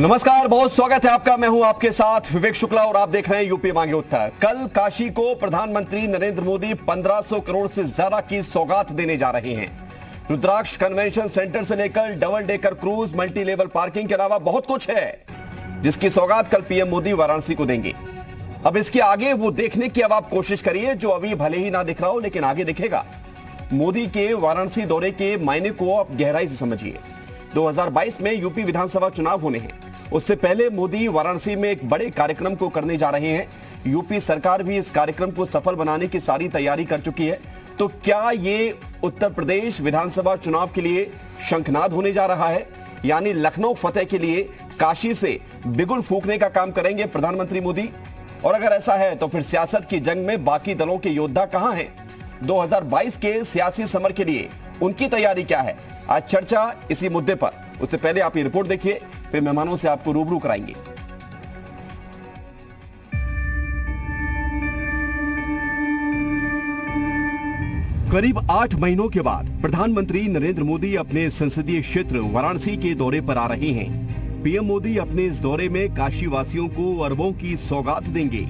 नमस्कार, बहुत स्वागत है आपका। मैं हूं आपके साथ विवेक शुक्ला और आप देख रहे हैं यूपी मांगे उत्तर। कल काशी को प्रधानमंत्री नरेंद्र मोदी 1500 करोड़ से ज्यादा की सौगात देने जा रहे हैं। रुद्राक्ष कन्वेंशन सेंटर से लेकर double decker cruise, multi level parking के अलावा बहुत कुछ है जिसकी सौगात कल पीएम मोदी वाराणसी को देंगे। अब इसके आगे वो देखने की अब आप कोशिश करिए जो अभी भले ही ना दिख रहा हो लेकिन आगे दिखेगा। मोदी के वाराणसी दौरे के मायने को आप गहराई से समझिए। 2022 में यूपी विधानसभा चुनाव होने हैं। उससे पहले मोदी वाराणसी में एक बड़े कार्यक्रम को करने जा रहे हैं। यूपी सरकार भी इस कार्यक्रम को सफल बनाने की सारी तैयारी कर चुकी है। तो क्या ये उत्तर प्रदेश विधानसभा चुनाव के लिए शंखनाद होने जा रहा है? यानी लखनऊ फतेह के लिए काशी से बिगुल फूंकने का काम करेंगे प्रधानमंत्री मोदी? और अगर ऐसा है तो फिर सियासत की जंग में बाकी दलों के योद्धा कहां हैं? 2022 के सियासी समर के लिए उनकी तैयारी क्या है? आज चर्चा इसी मुद्दे पर। उससे पहले आप ये रिपोर्ट देखिए, फिर मेहमानों से आपको रूबरू कराएंगे। करीब 8 महीनों के बाद प्रधानमंत्री नरेंद्र मोदी अपने संसदीय क्षेत्र वाराणसी के दौरे पर आ रहे हैं। पीएम मोदी अपने इस दौरे में काशी वासियों को अरबों की सौगात देंगे।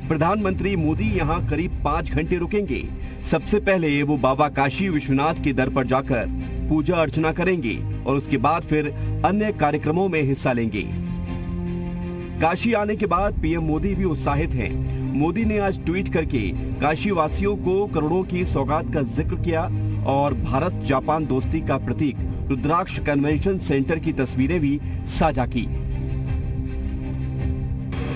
प्रधानमंत्री मोदी यहां करीब 5 घंटे रुकेंगे। सबसे पहले वो बाबा काशी विश्वनाथ के दर पर जाकर पूजा अर्चना करेंगे और उसके बाद फिर अन्य कार्यक्रमों में हिस्सा लेंगे। काशी आने के बाद पीएम मोदी भी उत्साहित हैं। मोदी ने आज ट्वीट करके काशी वासियों को करोड़ों की सौगात का जिक्र किया और भारत जापान दोस्ती का प्रतीक रुद्राक्ष कन्वेंशन सेंटर की तस्वीरें भी साझा की।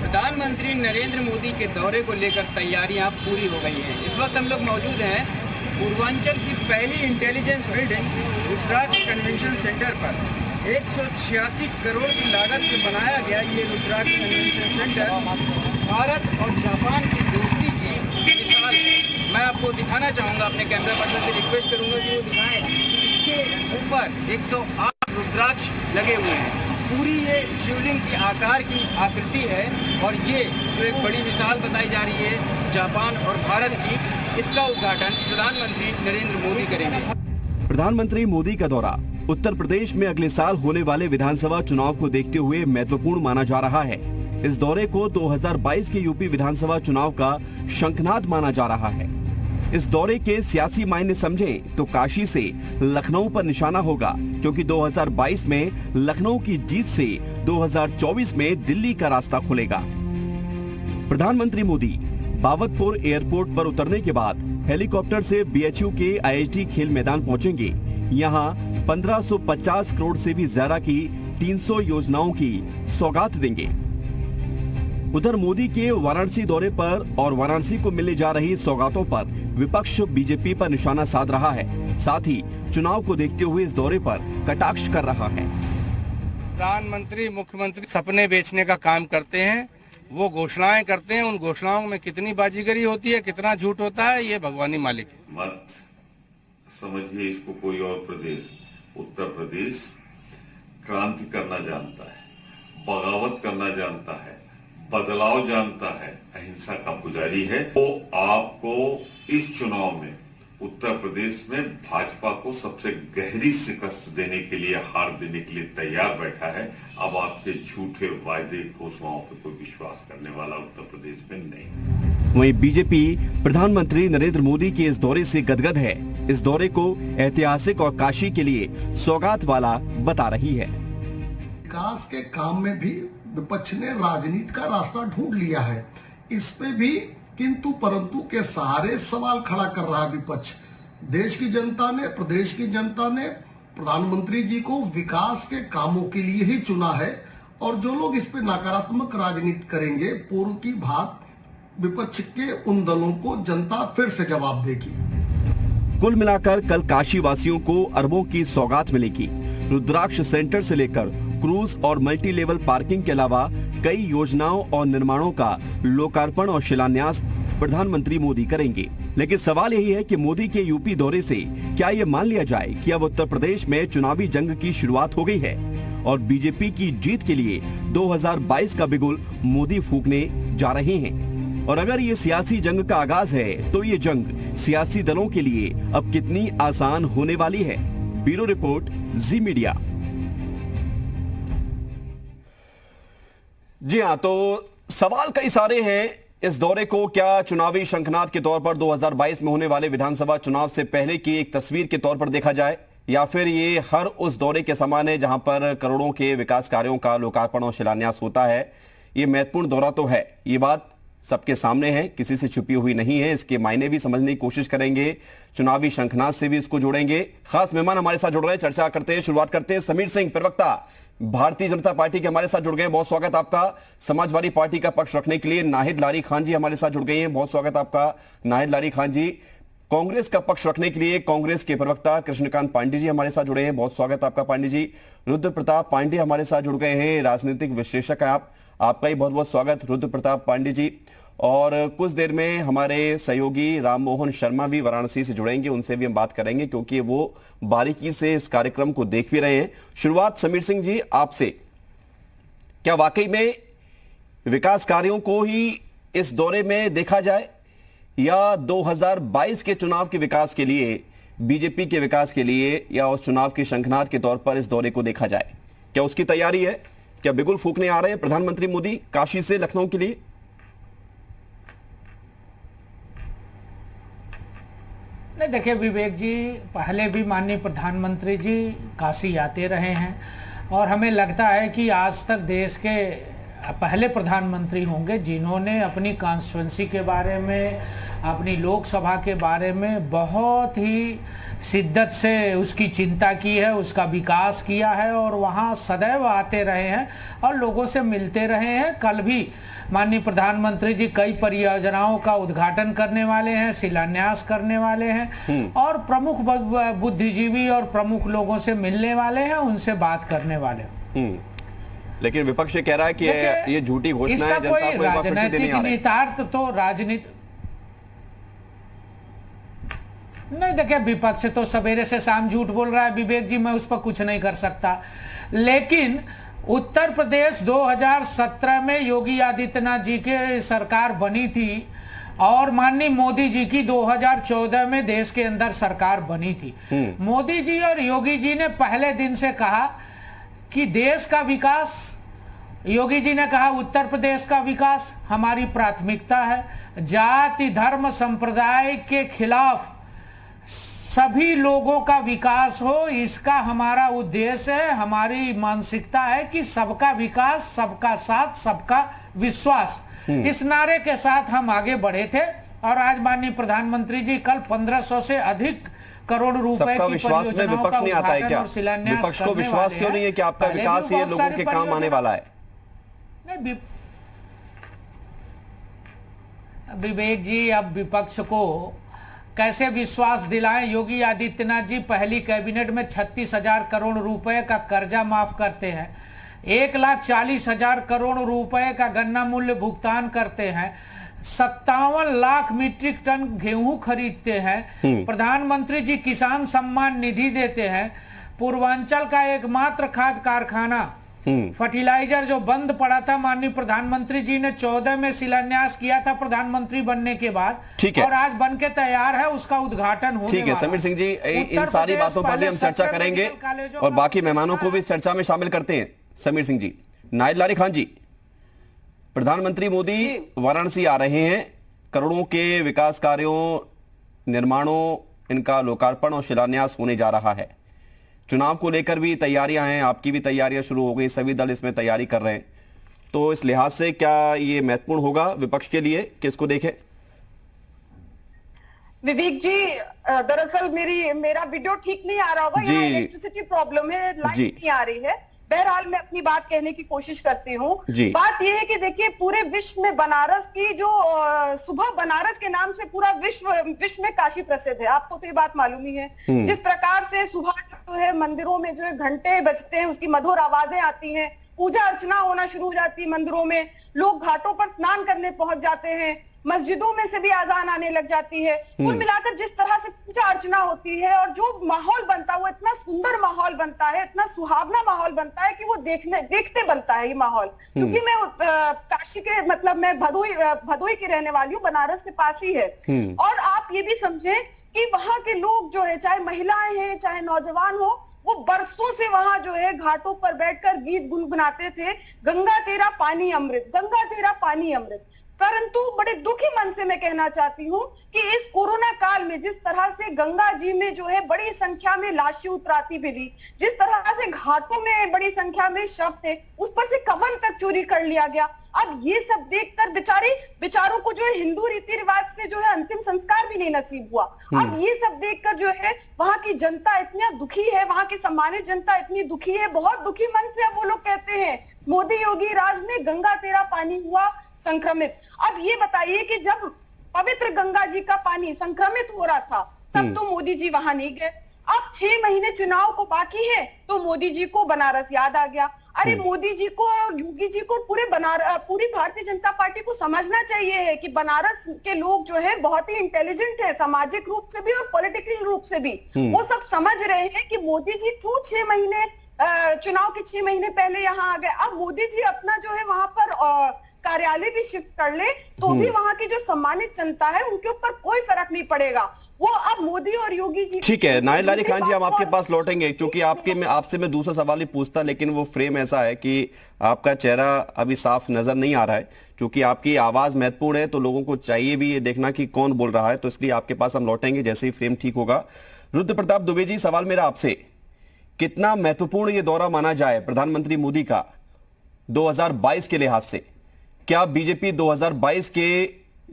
प्रधानमंत्री नरेंद्र मोदी के दौरे को लेकर तैयारियां पूरी हो गई हैं। इस वक्त हम लोग मौजूद हैं पूर्वांचल की पहली इंटेलिजेंस बिल्डिंग रुद्राक्ष कन्वेंशन सेंटर पर। 186 करोड़ की लागत से बनाया गया ये रुद्राक्ष कन्वेंशन सेंटर भारत और जापान की दोस्ती की मिसाल है। मैं आपको दिखाना चाहूँगा, अपने कैमरा पर्सन से रिक्वेस्ट करूँगा कि वो दिखाएं। इसके ऊपर 108 रुद्राक्ष लगे हुए हैं। पूरी ये शिवलिंग की आकार की आकृति है और ये जो एक बड़ी मिसाल बताई जा रही है जापान और भारत की, इसका उद्घाटन प्रधानमंत्री नरेंद्र मोदी करेंगे। प्रधानमंत्री मोदी का दौरा उत्तर प्रदेश में अगले साल होने वाले विधानसभा चुनाव को देखते हुए महत्वपूर्ण माना जा रहा है। इस दौरे को 2022 के यूपी विधानसभा चुनाव का शंखनाद माना जा रहा है। इस दौरे के सियासी मायने समझें तो काशी से लखनऊ पर निशाना होगा, क्योंकि 2022 में लखनऊ की जीत से 2024 में दिल्ली का रास्ता खुलेगा। प्रधानमंत्री मोदी बाबतपुर एयरपोर्ट पर उतरने के बाद हेलीकॉप्टर से बीएचयू के आईआईटी खेल मैदान पहुंचेंगे। यहां 1550 करोड़ से भी ज्यादा की 300 योजनाओं की सौगात देंगे। उधर मोदी के वाराणसी दौरे पर और वाराणसी को मिलने जा रही सौगातों पर विपक्ष बीजेपी पर निशाना साध रहा है। साथ ही चुनाव को देखते हुए इस दौरे पर कटाक्ष कर रहा है। प्रधानमंत्री मुख्यमंत्री सपने बेचने का काम करते हैं, वो घोषणाएं करते हैं। उन घोषणाओं में कितनी बाजीगरी होती है, कितना झूठ होता है, ये भगवान ही मालिक है। मत समझिए इसको कोई और प्रदेश। उत्तर प्रदेश क्रांति करना जानता है, बगावत करना जानता है, बदलाव जानता है, अहिंसा का पुजारी है। तो आपको इस चुनाव में उत्तर प्रदेश में भाजपा को सबसे गहरी शिकस्त देने के लिए, हार देने के लिए तैयार बैठा है। अब आपके झूठे वायदे घोषणाओं पर कोई विश्वास करने वाला उत्तर प्रदेश में नहीं। वहीं बीजेपी प्रधानमंत्री नरेंद्र मोदी के इस दौरे से गदगद है। इस दौरे को ऐतिहासिक और काशी के लिए सौगात वाला बता रही है। विकास के काम में भी विपक्ष ने राजनीति का रास्ता ढूंढ लिया है। इस पे भी किंतु परंतु के सहारे सवाल खड़ा कर रहा है विपक्ष। देश की जनता ने, प्रदेश की जनता ने प्रधानमंत्री जी को विकास के कामों के लिए ही चुना है और जो लोग इस पे नकारात्मक राजनीति करेंगे, पूर्व की बात विपक्ष के उन दलों को जनता फिर से जवाब देगी। कुल मिलाकर कल काशी वासियों को अरबों की सौगात मिलेगी। रुद्राक्ष सेंटर से लेकर क्रूज और मल्टी लेवल पार्किंग के अलावा कई योजनाओं और निर्माणों का लोकार्पण और शिलान्यास प्रधानमंत्री मोदी करेंगे। लेकिन सवाल यही है कि मोदी के यूपी दौरे से क्या ये मान लिया जाए कि अब उत्तर प्रदेश में चुनावी जंग की शुरुआत हो गई है और बीजेपी की जीत के लिए 2022 का बिगुल मोदी फूंकने जा रहे हैं? और अगर ये सियासी जंग का आगाज है तो ये जंग सियासी दलों के लिए अब कितनी आसान होने वाली है? ब्यूरो रिपोर्ट, जी मीडिया। जी हाँ, तो सवाल कई सारे हैं इस दौरे को क्या चुनावी शंखनाद के तौर पर 2022 में होने वाले विधानसभा चुनाव से पहले की एक तस्वीर के तौर पर देखा जाए, या फिर ये हर उस दौरे के समान है जहां पर करोड़ों के विकास कार्यों का लोकार्पण और शिलान्यास होता है। ये महत्वपूर्ण दौरा तो है, ये बात सबके सामने है, किसी से छुपी हुई नहीं है। इसके मायने भी समझने की कोशिश करेंगे, चुनावी शंखनाद से भी इसको जोड़ेंगे। खास मेहमान हमारे साथ जुड़ रहे हैं, चर्चा करते हैं। शुरुआत करते हैं समीर सिंह, प्रवक्ता भारतीय जनता पार्टी के, हमारे साथ जुड़ गए हैं। बहुत स्वागत आपका। समाजवादी पार्टी का पक्ष रखने के लिए नाहिद लारी खान जी हमारे साथ जुड़ गए हैं। बहुत स्वागत आपका नाहिद लारी खान जी। कांग्रेस का पक्ष रखने के लिए कांग्रेस के प्रवक्ता कृष्णकांत पांडे जी हमारे साथ जुड़े हैं। बहुत स्वागत आपका पांडे जी। रुद्र प्रताप पांडे हमारे साथ जुड़ गए हैं, राजनीतिक विश्लेषक हैं आप, आपका ही बहुत बहुत स्वागत रुद्र प्रताप पांडे जी। और कुछ देर में हमारे सहयोगी राममोहन शर्मा भी वाराणसी से जुड़ेंगे, उनसे भी हम बात करेंगे क्योंकि वो बारीकी से इस कार्यक्रम को देख भी रहे हैं। शुरुआत समीर सिंह जी आपसे, क्या वाकई में विकास कार्यों को ही इस दौरे में देखा जाए या 2022 के चुनाव के विकास के लिए, बीजेपी के विकास के लिए, या उस चुनाव के शंखनाद के तौर पर इस दौरे को देखा जाए? क्या उसकी तैयारी है? क्या बिगुल फूंकने आ रहे हैं प्रधानमंत्री मोदी काशी से लखनऊ के लिए? नहीं, देखिए विवेक जी, पहले भी माननीय प्रधानमंत्री जी काशी आते रहे हैं और हमें लगता है कि आज तक देश के पहले प्रधानमंत्री होंगे जिन्होंने अपनी कॉन्स्टिट्यूंसी के बारे में, अपनी लोकसभा के बारे में बहुत ही शिद्दत से उसकी चिंता की है, उसका विकास किया है और वहाँ सदैव आते रहे हैं और लोगों से मिलते रहे हैं। कल भी माननीय प्रधानमंत्री जी कई परियोजनाओं का उद्घाटन करने वाले हैं, शिलान्यास करने वाले हैं और प्रमुख बुद्धिजीवी और प्रमुख लोगों से मिलने वाले हैं, उनसे बात करने वाले हैं। लेकिन विपक्ष कह रहा है कि ये झूठी घोषणा है, जनता को राजनीतिक निहितार्थ तो राजनीति नहीं। देखिए विपक्ष तो सवेरे से शाम झूठ बोल रहा है विवेक जी, मैं उस पर कुछ नहीं कर सकता। लेकिन उत्तर प्रदेश 2017 में योगी आदित्यनाथ जी की सरकार बनी थी और माननीय मोदी जी की 2014 में देश के अंदर सरकार बनी थी। मोदी जी और योगी जी ने पहले दिन से कहा कि देश का विकास, योगी जी ने कहा उत्तर प्रदेश का विकास हमारी प्राथमिकता है, जाति धर्म संप्रदाय के खिलाफ सभी लोगों का विकास हो, इसका हमारा उद्देश्य है। हमारी मानसिकता है कि सबका विकास, सबका साथ, सबका विश्वास, इस नारे के साथ हम आगे बढ़े थे। और आज माननीय प्रधानमंत्री जी कल 1500 से अधिक करोड़ रुपए की विश्वास में विपक्ष नहीं आता है क्या? विपक्ष को विश्वास क्यों नहीं है कि आपका विकास ये लोगों के काम आने वाला है? नहीं विवेक जी, अब विपक्ष को कैसे विश्वास दिलाएं? योगी आदित्यनाथ जी पहली कैबिनेट में 36,000 करोड़ रुपए का कर्जा माफ करते हैं, 1,40,000 करोड़ रुपए का गन्ना मूल्य भुगतान करते हैं, 57 लाख मीट्रिक टन गेहूं खरीदते हैं, प्रधानमंत्री जी किसान सम्मान निधि देते हैं, पूर्वांचल का एकमात्र खाद कारखाना फर्टिलाइजर जो बंद पड़ा था माननीय प्रधानमंत्री जी ने 14 में शिलान्यास किया था प्रधानमंत्री बनने के बाद, और आज बन के तैयार है, उसका उद्घाटन होने ठीक है। समीर सिंह जी, इन सारी बातों पर भी हम चर्चा करेंगे और बाकी मेहमानों को भी इस चर्चा में शामिल करते हैं। समीर सिंह जी, नाहिद लारी खान जी, प्रधानमंत्री मोदी वाराणसी आ रहे हैं, करोड़ों के विकास कार्यों, निर्माणों, इनका लोकार्पण और शिलान्यास होने जा रहा है। चुनाव को लेकर भी तैयारियां हैं, आपकी भी तैयारियां शुरू हो गई, सभी दल इसमें तैयारी कर रहे हैं, तो इस लिहाज से क्या ये महत्वपूर्ण होगा विपक्ष के लिए, किसको देखें? विवेक जी, दरअसल मेरा वीडियो ठीक नहीं आ रहा होगा, यहाँ इलेक्ट्रिसिटी प्रॉब्लम है, लाइट नहीं आ रही है। बहरहाल मैं अपनी बात कहने की कोशिश करती हूँ। बात यह है कि देखिए पूरे विश्व में बनारस की जो सुबह बनारस के नाम से पूरा विश्व में काशी प्रसिद्ध है, आपको तो ये बात मालूम ही है। जिस प्रकार से सुबह जो है मंदिरों में जो है घंटे बजते हैं, उसकी मधुर आवाजें आती हैं, पूजा अर्चना होना शुरू हो जाती है मंदिरों में, लोग घाटों पर स्नान करने पहुंच जाते हैं, मस्जिदों में से भी आजान आने लग जाती है। कुल मिलाकर जिस तरह से पूजा अर्चना होती है और जो माहौल बनता है वो इतना सुंदर माहौल बनता है, इतना सुहावना माहौल बनता है कि वो देखते बनता है ये माहौल। क्योंकि मैं काशी के मतलब मैं भदोई की रहने वाली हूँ, बनारस के पास ही है, और आप ये भी समझे कि वहां के लोग जो है, चाहे महिलाएं हैं चाहे नौजवान हो, वो बरसों से वहां जो है घाटों पर बैठकर गीत गुनगुनाते थे, गंगा तेरा पानी अमृत, गंगा तेरा पानी अमृत। परंतु बड़े दुखी मन से मैं कहना चाहती हूँ कि इस कोरोना काल में जिस तरह से गंगा जी में जो है बड़ी संख्या में लाशें उतराती मिली, जिस तरह से घाटों में बड़ी संख्या में शव थे, उस पर से कफन तक चोरी कर लिया गया। अब ये सब देखकर बेचारों को जो है हिंदू रीति रिवाज से जो है अंतिम संस्कार भी नहीं नसीब हुआ। अब ये सब देखकर जो है वहां की जनता इतना दुखी है, वहां की सम्मानित जनता इतनी दुखी है, बहुत दुखी मन से अब वो लोग कहते हैं मोदी योगी राज में गंगा तेरा पानी हुआ संक्रमित। अब ये बताइए कि जब पवित्र गंगा जी का पानी संक्रमित हो रहा था तब तो मोदी जी वहां नहीं गए। अब 6 महीने चुनाव को बाकी है तो मोदी जी को बनारस याद आ गया। अरे मोदी जी को और योगी जी को पूरी भारतीय जनता पार्टी को समझना चाहिए है कि बनारस के लोग जो है बहुत ही इंटेलिजेंट है, सामाजिक रूप से भी और पॉलिटिकल रूप से भी। वो सब समझ रहे हैं कि मोदी जी क्यों 6 महीने चुनाव के 6 महीने पहले यहाँ आ गए। अब मोदी जी अपना जो है वहां पर कार्यालय भी शिफ्ट कर ले तो भी वहां की जो सम्मानित जनता है उनके ऊपर कोई फर्क नहीं पड़ेगा। वो अब मोदी और योगी जी। ठीक है नाहिद लारी खान जी, हम आपके पास लौटेंगे क्योंकि आपसे मैं दूसरा सवाल ही पूछता, लेकिन वो फ्रेम ऐसा है कि आपका चेहरा अभी साफ नजर नहीं आ रहा है। क्योंकि आपकी आवाज महत्वपूर्ण है तो लोगों को चाहिए भी ये देखना कि कौन बोल रहा है, तो इसलिए आपके पास हम लौटेंगे जैसे ही फ्रेम ठीक होगा। रुद्र प्रताप दुबे जी, सवाल मेरा आपसे, कितना महत्वपूर्ण ये दौरा माना जाए प्रधानमंत्री मोदी का 2022 के लिहाज से? क्या बीजेपी 2022 के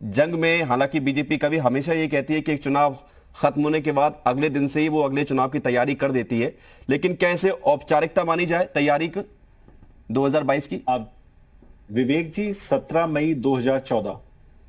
जंग में, हालांकि बीजेपी कभी हमेशा ये कहती है कि एक चुनाव खत्म होने के बाद अगले दिन से ही वो अगले चुनाव की तैयारी कर देती है, लेकिन क्या इसे औपचारिकता मानी जाए तैयारी 2022 की? अब विवेक जी, 17 मई 2014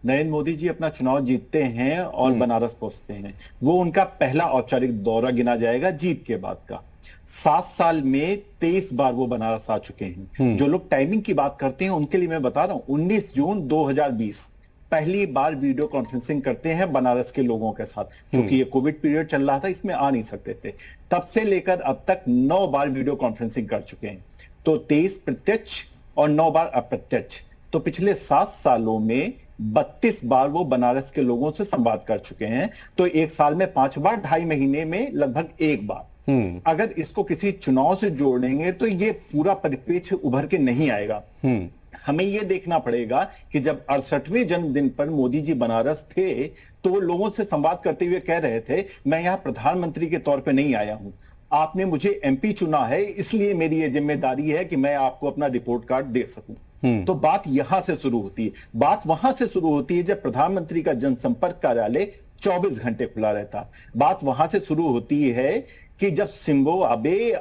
नरेंद्र मोदी जी अपना चुनाव जीतते हैं और बनारस पहुंचते हैं। वो उनका पहला औपचारिक दौरा गिना जाएगा जीत के बाद का। 7 साल में 23 बार वो बनारस आ चुके हैं। जो लोग टाइमिंग की बात करते हैं उनके लिए मैं बता रहा हूं, 19 जून 2020 पहली बार वीडियो कॉन्फ्रेंसिंग करते हैं बनारस के लोगों के साथ, क्योंकि ये कोविड पीरियड चल रहा था, इसमें आ नहीं सकते थे। तब से लेकर अब तक 9 बार वीडियो कॉन्फ्रेंसिंग कर चुके हैं। तो 23 प्रत्यक्ष और 9 बार अप्रत्यक्ष, तो पिछले 7 सालों में 32 बार वो बनारस के लोगों से संवाद कर चुके हैं। तो एक साल में 5 बार, 2.5 महीने में लगभग 1 बार। अगर इसको किसी चुनाव से जोड़ेंगे तो ये पूरा परिप्रेक्ष्य उभर के नहीं आएगा। हमें यह देखना पड़ेगा कि जब 68वें जन्मदिन पर मोदी जी बनारस थे तो वो लोगों से संवाद करते हुए कह रहे थे, मैं यहां प्रधानमंत्री के तौर पे नहीं आया हूं, आपने मुझे एमपी चुना है, इसलिए मेरी ये जिम्मेदारी है कि मैं आपको अपना रिपोर्ट कार्ड दे सकूं। तो बात यहां से शुरू होती है। बात वहां से शुरू होती है जब प्रधानमंत्री का जनसंपर्क कार्यालय 24 घंटे खुला रहता। बात वहां से शुरू होती है कि जब सिम्बो आबे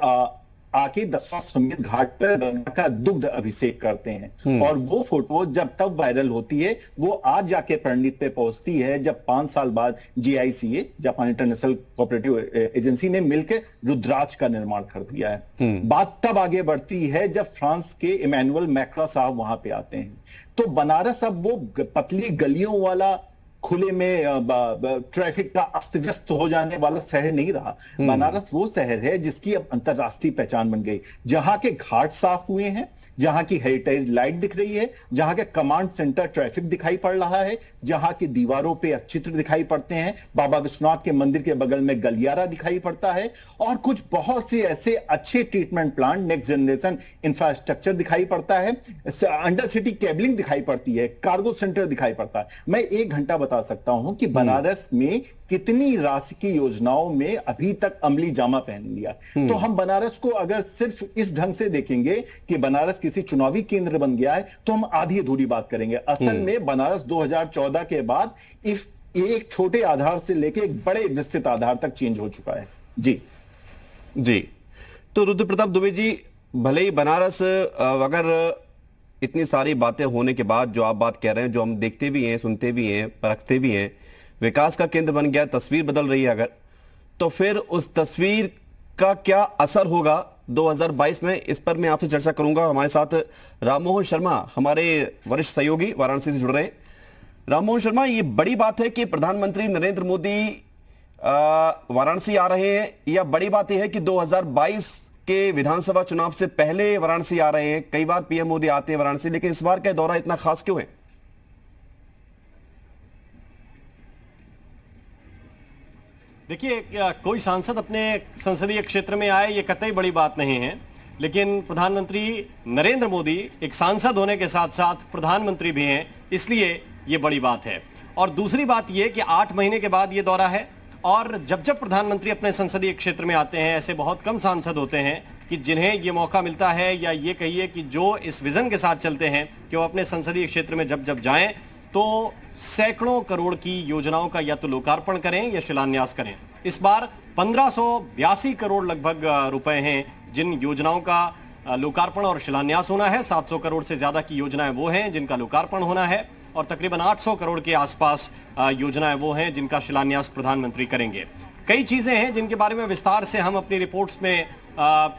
आके दशाश्वमेध घाट पर गंगा का दुग्ध अभिषेक करते हैं, और वो फोटो जब तब वायरल होती है, वो आज जाके परिणित पे पहुंचती है जब 5 साल बाद GICA, Japan international cooperative agency ने मिलकर रुद्राक्ष का निर्माण कर दिया है। बात तब आगे बढ़ती है जब फ्रांस के इमैनुअल मैक्रा साहब वहां पे आते हैं। तो बनारस अब वो पतली गलियों वाला, खुले में ट्रैफिक का अस्त व्यस्त हो जाने वाला शहर नहीं रहा। बनारस वो शहर है जिसकी अब अंतरराष्ट्रीय पहचान बन गई, जहां के घाट साफ हुए हैं, जहां की हेरिटेज लाइट दिख रही है, जहां के कमांड सेंटर ट्रैफिक दिखाई पड़ रहा है, जहां की दीवारों पे चित्र दिखाई पड़ते हैं, बाबा विश्वनाथ के मंदिर के बगल में गलियारा दिखाई पड़ता है, और कुछ बहुत से ऐसे अच्छे treatment plant, next generation infrastructure दिखाई पड़ता है, अंडर सिटी केबलिंग दिखाई पड़ती है, कार्गो सेंटर दिखाई पड़ता है। मैं 1 घंटा बता सकता हूं कि बनारस में कितनी राशि की योजनाओं में अभी तक अमली जामा पहन लिया। तो हम बनारस को अगर सिर्फ इस ढंग से देखेंगे कि बनारस किसी चुनावी केंद्र बन गया है तो हम आधी अधूरी बात करेंगे। असल में बनारस 2014 के बाद इस एक छोटे आधार से लेकर एक बड़े विस्तृत आधार तक चेंज हो चुका है। जी तो रुद्र प्रताप दुबे जी, भले ही बनारस अगर इतनी सारी बातें होने के बाद जो आप बात कह रहे हैं, जो हम देखते भी हैं, सुनते भी हैं, परखते भी हैं, विकास का केंद्र बन गया, तस्वीर बदल रही है, अगर तो फिर उस तस्वीर का क्या असर होगा 2022 में, इस पर मैं आपसे चर्चा करूंगा। हमारे साथ राममोहन शर्मा, हमारे वरिष्ठ सहयोगी, वाराणसी से जुड़ रहे हैं। राममोहन शर्मा, ये बड़ी बात है कि प्रधानमंत्री नरेंद्र मोदी वाराणसी आ रहे हैं, या बड़ी बात यह है कि 2022 के विधानसभा चुनाव से पहले वाराणसी आ रहे हैं? कई बार पीएम मोदी आते हैं वाराणसी, लेकिन इस बार का दौरा इतना खास क्यों है? देखिए, कोई सांसद अपने संसदीय क्षेत्र में आए ये कतई बड़ी बात नहीं है, लेकिन प्रधानमंत्री नरेंद्र मोदी एक सांसद होने के साथ साथ प्रधानमंत्री भी हैं, इसलिए ये बड़ी बात है। और दूसरी बात ये कि 8 महीने के बाद ये दौरा है, और जब जब प्रधानमंत्री अपने संसदीय क्षेत्र में आते हैं, ऐसे बहुत कम सांसद होते हैं कि जिन्हें ये मौका मिलता है, या ये कहिए कि जो इस विजन के साथ चलते हैं कि वो अपने संसदीय क्षेत्र में जब जब जाएं तो सैकड़ों करोड़ की योजनाओं का या तो लोकार्पण करें या शिलान्यास करें। इस बार 1582 करोड़ लगभग रुपए हैं जिन योजनाओं का लोकार्पण और शिलान्यास होना है। 700 करोड़ से ज्यादा की योजनाएं वो हैं जिनका लोकार्पण होना है, और तकरीबन 800 करोड़ के आसपास योजनाएं वो हैं जिनका शिलान्यास प्रधानमंत्री करेंगे। कई चीजें हैं जिनके बारे में विस्तार से हम अपनी रिपोर्ट्स में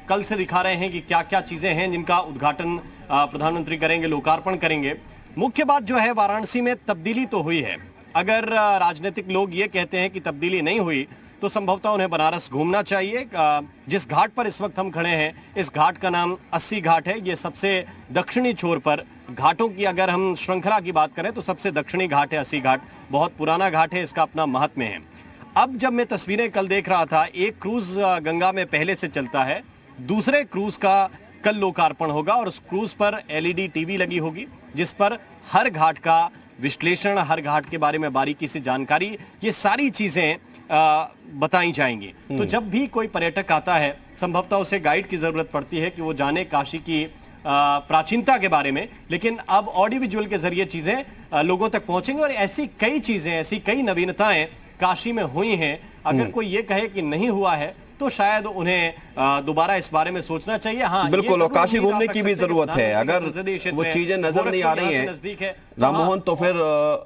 कल से दिखा रहे हैं कि क्या क्या चीजें हैं जिनका उद्घाटन प्रधानमंत्री करेंगे, लोकार्पण करेंगे। मुख्य बात जो है, वाराणसी में तब्दीली तो हुई है। अगर राजनीतिक लोग ये कहते हैं कि तब्दीली नहीं हुई तो संभवतः उन्हें बनारस घूमना चाहिए। जिस घाट पर इस वक्त हम खड़े हैं, इस घाट का नाम 80 घाट है। ये सबसे दक्षिणी छोर पर घाटों की अगर हम श्रृंखला की बात करें तो सबसे दक्षिणी घाट है 80 घाट। बहुत पुराना घाट है, इसका अपना महात्म्य है। अब जब मैं तस्वीरें कल देख रहा था, एक क्रूज गंगा में पहले से चलता है, दूसरे क्रूज का कल लोकार्पण होगा, और उस क्रूज पर LED टीवी लगी होगी जिस पर हर घाट का विश्लेषण, हर घाट के बारे में बारीकी से जानकारी, ये सारी चीजें बताई जाएंगी। तो जब भी कोई पर्यटक आता है, संभवतः उसे गाइड की जरूरत पड़ती है कि वो जाने काशी की प्राचीनता के बारे में, लेकिन अब ऑडियो विजुअल के जरिए चीजें लोगों तक पहुंचेंगी। और ऐसी कई चीजें, ऐसी कई नवीनताएं काशी में हुई हैं। अगर कोई ये कहे कि नहीं हुआ है तो शायद उन्हें दोबारा इस बारे में सोचना चाहिए। हाँ, बिल्कुल, और काशी घूमने की भी जरूरत है। अगर वो चीजें नजर नहीं आ रही हैं राम मोहन, तो फिर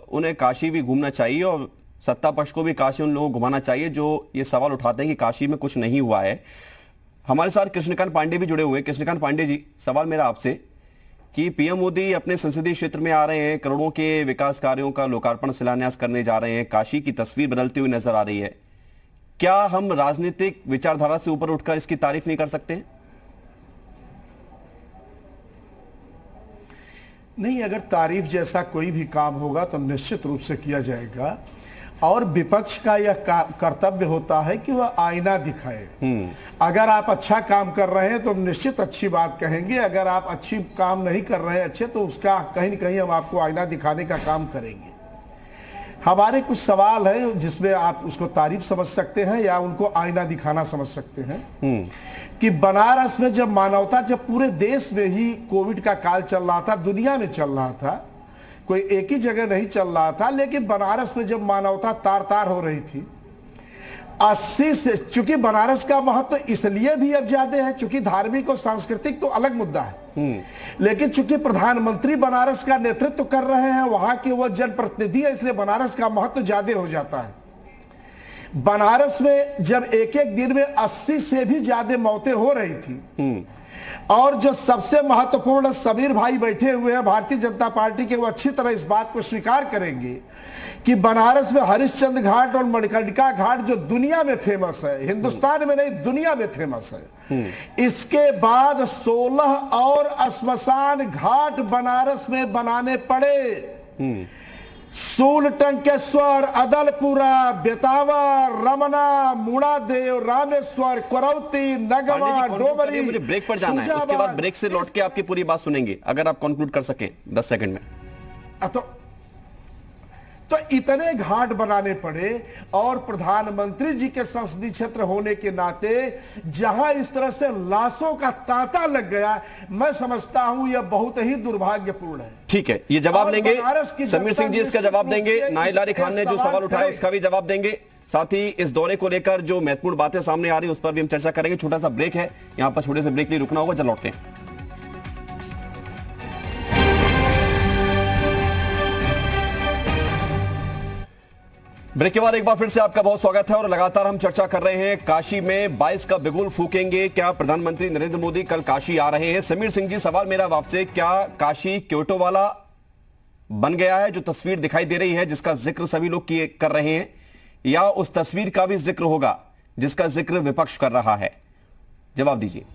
उन्हें काशी भी घूमना चाहिए, और सत्ता पक्ष को भी काशी उन लोगों को घुमाना चाहिए जो ये सवाल उठाते हैं कि काशी में कुछ नहीं हुआ है। हमारे साथ कृष्णकांत पांडे भी जुड़े हुए हैं। कृष्णकांत पांडे जी, सवाल मेरा आपसे कि पीएम मोदी अपने संसदीय क्षेत्र में आ रहे हैं, करोड़ों के विकास कार्यों का लोकार्पण शिलान्यास करने जा रहे हैं, काशी की तस्वीर बदलती हुई नजर आ रही है। क्या हम राजनीतिक विचारधारा से ऊपर उठकर इसकी तारीफ नहीं कर सकते? नहीं, अगर तारीफ जैसा कोई भी काम होगा तो निश्चित रूप से किया जाएगा, और विपक्ष का यह कर्तव्य होता है कि वह आईना दिखाए। अगर आप अच्छा काम कर रहे हैं तो निश्चित अच्छी बात कहेंगे, अगर आप अच्छी काम नहीं कर रहे हैं अच्छे, तो उसका कहीं न कहीं हम आपको आईना दिखाने का काम करेंगे। हमारे कुछ सवाल है जिसमें आप उसको तारीफ समझ सकते हैं या उनको आईना दिखाना समझ सकते हैं। कि बनारस में जब मानवता, जब पूरे देश में ही कोविड का काल चल रहा था, दुनिया में चल रहा था, कोई एक ही जगह नहीं चल रहा था, लेकिन बनारस में जब मानवता तार तार हो रही थी, 80 से, चूंकि बनारस का महत्व तो इसलिए भी अब ज्यादा है चूंकि धार्मिक और सांस्कृतिक तो अलग मुद्दा है, लेकिन चूंकि प्रधानमंत्री बनारस का नेतृत्व कर रहे हैं, वहां के वो जनप्रतिनिधि है, इसलिए बनारस का महत्व ज्यादा हो जाता है। बनारस में जब एक एक दिन में 80 से भी ज्यादा मौतें हो रही थी, और जो सबसे महत्वपूर्ण, समीर भाई बैठे हुए हैं भारतीय जनता पार्टी के, वो अच्छी तरह इस बात को स्वीकार करेंगे कि बनारस में हरिश्चंद्र घाट और मणिकर्णिका घाट जो दुनिया में फेमस है, हिंदुस्तान में नहीं दुनिया में फेमस है, इसके बाद 16 और श्मशान घाट बनारस में बनाने पड़े। सूल टंकेश्वर, अदलपुरा, बेतावा, रमना, मुड़ादेव, रामेश्वर, करौती, नगवा, डोमरी। मुझे ब्रेक पर जाना है, उसके बाद ब्रेक से लौट के आपकी पूरी बात सुनेंगे, अगर आप कंक्लूड कर सके 10 सेकंड में। तो इतने घाट बनाने पड़े, और प्रधानमंत्री जी के संसदीय क्षेत्र होने के नाते जहां इस तरह से लाशों का तांता लग गया, मैं समझता हूं यह बहुत ही दुर्भाग्यपूर्ण है। ठीक है, ये जवाब देंगे समीर सिंह जी, इसका जवाब देंगे। नाहिद लारी खान ने जो सवाल उठाया उसका भी जवाब देंगे। साथ ही इस दौरे को लेकर जो महत्वपूर्ण बातें सामने आ रही है उस पर भी हम चर्चा करेंगे। छोटा सा ब्रेक है, यहां पर छोटे से ब्रेक लिए रुकना होगा, चल लौटते हैं। ब्रेक के बाद एक बार फिर से आपका बहुत स्वागत है, और लगातार हम चर्चा कर रहे हैं काशी में 22 का बिगुल फूकेंगे। क्या प्रधानमंत्री नरेंद्र मोदी कल काशी आ रहे हैं? समीर सिंह जी, सवाल मेरा आपसे, क्या काशी क्योटो वाला बन गया है जो तस्वीर दिखाई दे रही है, जिसका जिक्र सभी लोग कर रहे हैं, या उस तस्वीर का भी जिक्र होगा जिसका जिक्र विपक्ष कर रहा है? जवाब दीजिए।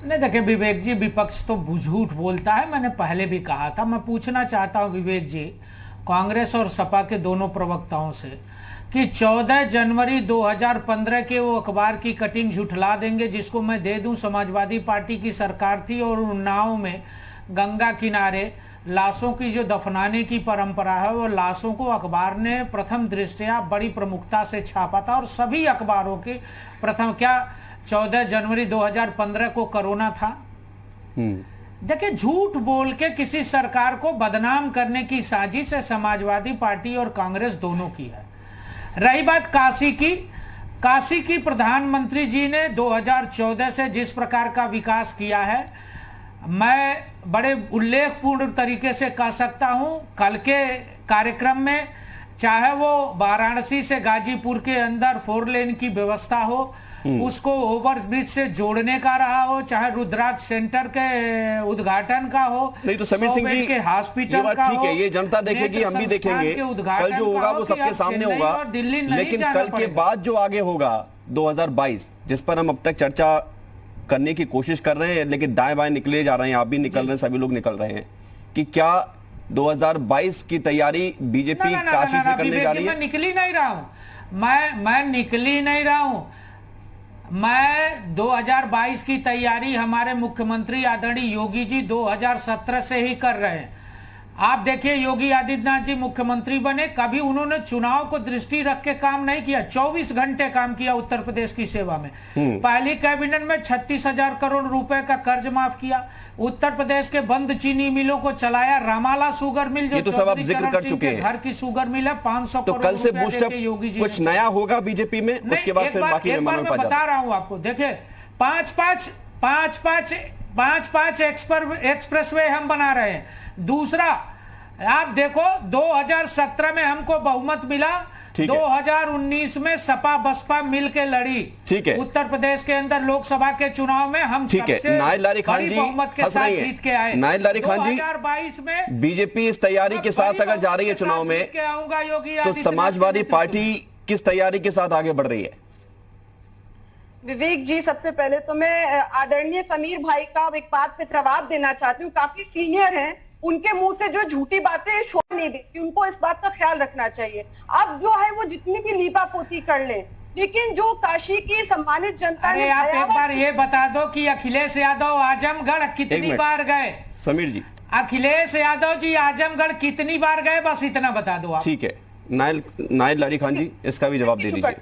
नहीं, देखिए विवेक जी, विपक्ष तो झूठ बोलता है, मैंने पहले भी कहा था। मैं पूछना चाहता हूं विवेक जी, कांग्रेस और सपा के दोनों प्रवक्ताओं से कि 14 जनवरी 2015 के वो अखबार की कटिंग झुठला देंगे, जिसको मैं दे दूं। समाजवादी पार्टी की सरकार थी और उन्नाव में गंगा किनारे लाशों की जो दफनाने की परंपरा है, वो लाशों को अखबार ने प्रथम दृष्टया बड़ी प्रमुखता से छापा था। और सभी अखबारों की प्रथम, क्या 14 जनवरी 2015 को कोरोना था? देखिए, झूठ बोल के किसी सरकार को बदनाम करने की साजिश है समाजवादी पार्टी और कांग्रेस दोनों की है। रही बात काशी की प्रधानमंत्री जी ने 2014 से जिस प्रकार का विकास किया है, मैं बड़े उल्लेखपूर्ण तरीके से कह सकता हूं। कल के कार्यक्रम में चाहे वो वाराणसी से गाजीपुर के अंदर 4 लेन की व्यवस्था हो, उसको ओवरब्रिज से जोड़ने का रहा हो, चाहे रुद्राक्ष सेंटर के उद्घाटन का हो, नहीं तो समीर सिंह जी के हॉस्पिटल का ठीक है, ये जनता देखेगी, हम भी देखेंगे। कल जो होगा वो सबके सामने होगा, लेकिन कल के बाद जो आगे होगा 2022, जिस पर हम अब तक चर्चा करने की कोशिश कर रहे हैं, लेकिन दाएं बाएं निकले जा रहे हैं, आप भी निकल रहे हैं, सभी लोग निकल रहे हैं, कि क्या 2022 की तैयारी बीजेपी काशी से करने जा रही है? मैं निकल ही नहीं रहा हूं, मैं निकल ही नहीं रहा हूं। मैं 2022 की तैयारी हमारे मुख्यमंत्री आदरणीय योगी जी 2017 से ही कर रहे हैं। आप देखिए, योगी आदित्यनाथ जी मुख्यमंत्री बने, कभी उन्होंने चुनाव को दृष्टि रख के काम नहीं किया। 24 घंटे काम किया उत्तर प्रदेश की सेवा में। पहली कैबिनेट में 36,000 करोड़ रुपए का कर्ज माफ किया। उत्तर प्रदेश के बंद चीनी मिलों को चलाया। रामाला शुगर मिल, जो तो सब आप जिक्र कर चुके हैं, घर की शुगर मिल है, 500 तो कल से बूस्टअप कुछ नया होगा बीजेपी में, उसके बाद फिर बाकी मैं बता रहा हूं आपको। देखिए, 5-5 एक्सप्रेसवे हम बना रहे हैं। दूसरा, आप देखो 2017 में हमको बहुमत मिला, 2019 में सपा बसपा मिलके लड़ी। ठीक है, उत्तर प्रदेश के अंदर लोकसभा के चुनाव में हम सबसे बड़ी बहुमत के साथ जीत के आए। नायब लारी खान जी, 2022 में बीजेपी इस तैयारी के साथ अगर जा रही है चुनाव में, तो समाजवादी पार्टी किस तैयारी के साथ आगे बढ़ रही है? विवेक जी, सबसे पहले तो मैं आदरणीय समीर भाई का एक बात पे जवाब देना चाहती हूँ। काफी सीनियर हैं, उनके मुंह से जो झूठी बातें शोभा नहीं देती, उनको इस बात का ख्याल रखना चाहिए। अब जो है वो जितनी भी लीपापोती कर ले, लेकिन जो काशी की सम्मानित जनता ने, आप एक बार ये बता दो कि अखिलेश यादव आजमगढ़ कितनी बार गए? समीर जी, अखिलेश यादव जी आजमगढ़ कितनी बार गए, बस इतना बता दो आप। ठीक है, नायब लारी खान जी, इसका भी जवाब दे दीजिए।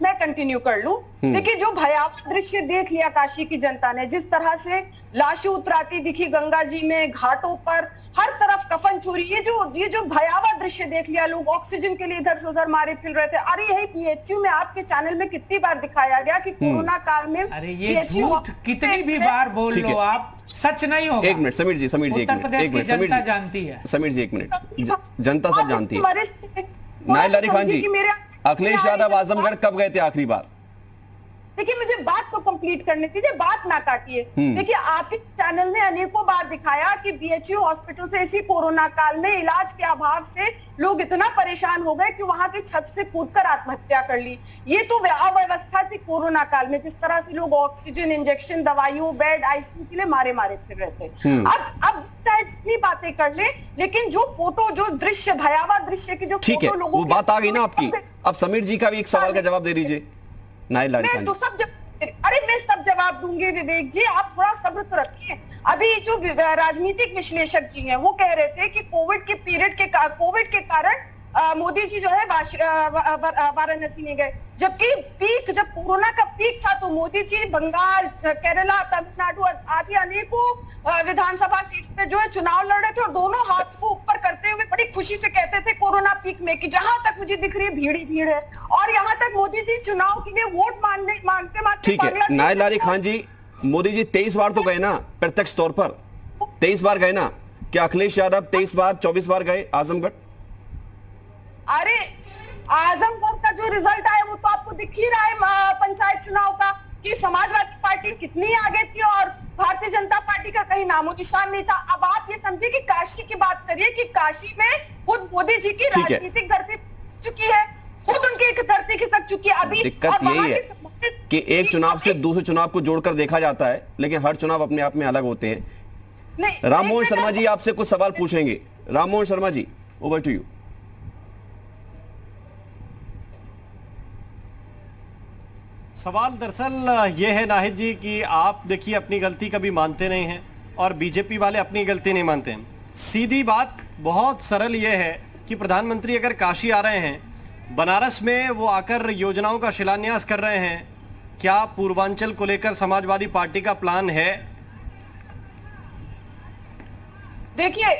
मैं कंटिन्यू कर लूं। देखिए, जो भयावह दृश्य देख लिया काशी की जनता ने, जिस तरह से लाशें उतराती दिखी गंगा जी में, घाटों पर हर तरफ कफन चोरी, ये जो भयावह दृश्य देख लिया। लोग ऑक्सीजन के लिए इधर से उधर मारे फिर रहे थे। अरे यही पीएचयू में आपके चैनल में कितनी बार दिखाया गया कि कोरोना काल में, अरे ये झूठ कितनी भी बार बोल लो आप, सच नहीं होगा। एक मिनट समीर जी, एक मिनट जनता जानती है। समीर जी, एक मिनट, जनता सब जानती है। नायब लारी खान जी, अखिलेश यादव आजमगढ़ कब गए थे आखिरी बार? देखिए, मुझे बात तो कंप्लीट करने दीजिए, बात ना काटिए। देखिए, आपके चैनल ने अनेकों बार दिखाया कि बीएचयू हॉस्पिटल से इसी कोरोना काल में इलाज के अभाव से लोग इतना परेशान हो गए कि वहां की छत से कूदकर आत्महत्या कर ली। ये तो अव्यवस्था थी कोरोना काल में, जिस तरह से लोग ऑक्सीजन, इंजेक्शन, दवाइयों, बेड, आईसीयू के लिए मारे फिर रहे थे। अब चाहे जितनी बातें कर ले, लेकिन जो फोटो, जो दृश्य, भयावह दृश्य की जो फोटो लोगों, वो बात आ गई ना आपकी। अब समीर जी का भी एक सवाल का जवाब दे दीजिए। नायब लारी खान, तो मैं सब जवाब दूंगी विवेक जी, आप थोड़ा सब्र तो रखिए। अभी जो राजनीतिक विश्लेषक जी हैं, वो कह रहे थे कि कोविड के कारण मोदी जी जो है वाराणसी में गए, जबकि जब कोरोना का पीक था तो मोदी जी बंगाल, केरला, तमिलनाडु आदि अनेकों विधानसभा सीट पे जो है चुनाव लड़ रहे थे, और दोनों हाथ को ऊपर करते हुए बड़ी खुशी से कहते थे कोरोना पीक में कि जहां तक मुझे दिख रही है भीड़ ही भीड़ है। और यहाँ तक मोदी जी चुनाव के लिए वोट मांगते ठीक है। नायब लारी खान जी, मोदी जी 23 बार तो गए ना प्रत्यक्ष तौर पर, 23 बार गए ना? क्या अखिलेश यादव 23 बार 24 बार गए आजमगढ़? अरे आजमगढ़ का जो रिजल्ट आया वो तो आपको दिख ही रहा है पंचायत चुनाव का, कि समाजवादी पार्टी कितनी आगे थी और भारतीय जनता पार्टी का कहीं नामो निशान नहीं था। अब आप ये समझिए कि काशी की बात करिए कि काशी में खुद मोदी जी की राजनीतिक धरती चुकी है, खुद उनकी एक धरती खिसक चुकी है। अभी दिक्कत यही है कि एक चुनाव से दूसरे चुनाव को जोड़कर देखा जाता है, लेकिन हर चुनाव अपने आप में अलग होते हैं। राममोहन शर्मा जी आपसे कुछ सवाल पूछेंगे। Rammohan Sharma ji, over to you. सवाल दरअसल ये है नाहिद जी कि आप देखिए अपनी गलती कभी मानते नहीं हैं और बीजेपी वाले अपनी गलती नहीं मानते हैं। सीधी बात बहुत सरल ये है कि प्रधानमंत्री अगर काशी आ रहे हैं, बनारस में वो आकर योजनाओं का शिलान्यास कर रहे हैं, क्या पूर्वांचल को लेकर समाजवादी पार्टी का प्लान है? देखिए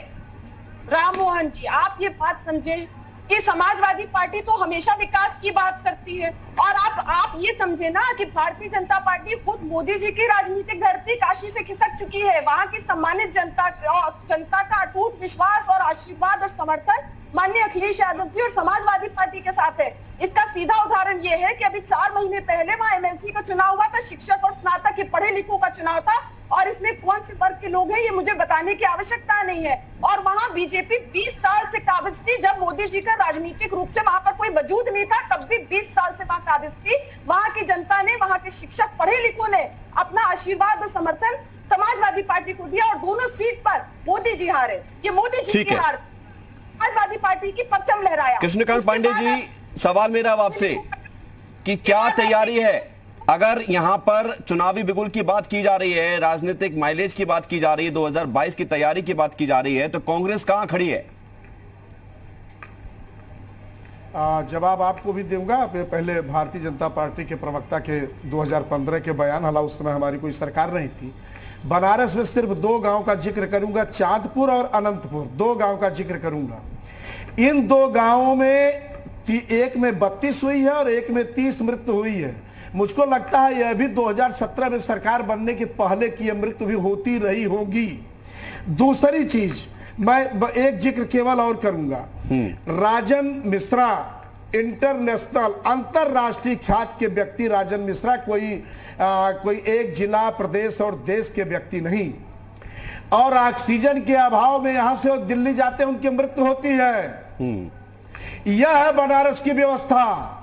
राम मोहन जी, आप ये बात समझें कि समाजवादी पार्टी तो हमेशा विकास की बात करती है, और आप ये समझे ना कि भारतीय जनता पार्टी खुद मोदी जी की राजनीतिक धरती काशी से खिसक चुकी है। वहां की सम्मानित जनता का अटूट विश्वास और आशीर्वाद और समर्थन माननीय अखिलेश यादव जी और समाजवादी पार्टी के साथ है। इसका सीधा उदाहरण यह है कि अभी 4 महीने पहले वहां एमएलसी का चुनाव हुआ था, शिक्षक और स्नातक के पढ़े लिखों का चुनाव था, और इसमें कौन से वर्ग के लोग हैं ये मुझे बताने की आवश्यकता नहीं है। और वहां बीजेपी 20 साल से काबिज थी, जब मोदी जी का राजनीतिक रूप से वहां पर कोई वजूद नहीं था, तब भी 20 साल से वहां काबिज थी। वहां की जनता ने, वहां के शिक्षक पढ़े लिखों ने अपना आशीर्वाद और समर्थन समाजवादी पार्टी को दिया, और दोनों सीट पर मोदी जी हारे। ये मोदी जी की हार, समाजवादी पार्टी की परचम लहराया। कृष्णकांत पांडे जी, सवाल मेरा आपसे कि क्या तैयारी है अगर यहां पर चुनावी बिगुल की बात की जा रही है, राजनीतिक माइलेज की बात की जा रही है, 2022 की तैयारी की बात की जा रही है, तो कांग्रेस कहां खड़ी है? जवाब आपको भी दूंगा। पहले भारतीय जनता पार्टी के प्रवक्ता के 2015 के बयान, हालांकि उस समय हमारी कोई सरकार नहीं थी। बनारस में सिर्फ 2 गांव का जिक्र करूंगा, चांदपुर और अनंतपुर, 2 गांव का जिक्र करूंगा। इन 2 गांवों में एक में 32 हुई है और एक में 30 मृत्यु हुई है। मुझको लगता है यह भी 2017 में सरकार बनने के पहले की मृत्यु भी होती रही होगी। दूसरी चीज मैं एक जिक्र केवल और करूंगा, राजन मिश्रा, इंटरनेशनल अंतरराष्ट्रीय ख्याति के व्यक्ति राजन मिश्रा कोई एक जिला, प्रदेश और देश के व्यक्ति नहीं, और ऑक्सीजन के अभाव में यहां से दिल्ली जाते हैं उनकी मृत्यु होती है। यह है बनारस की व्यवस्था।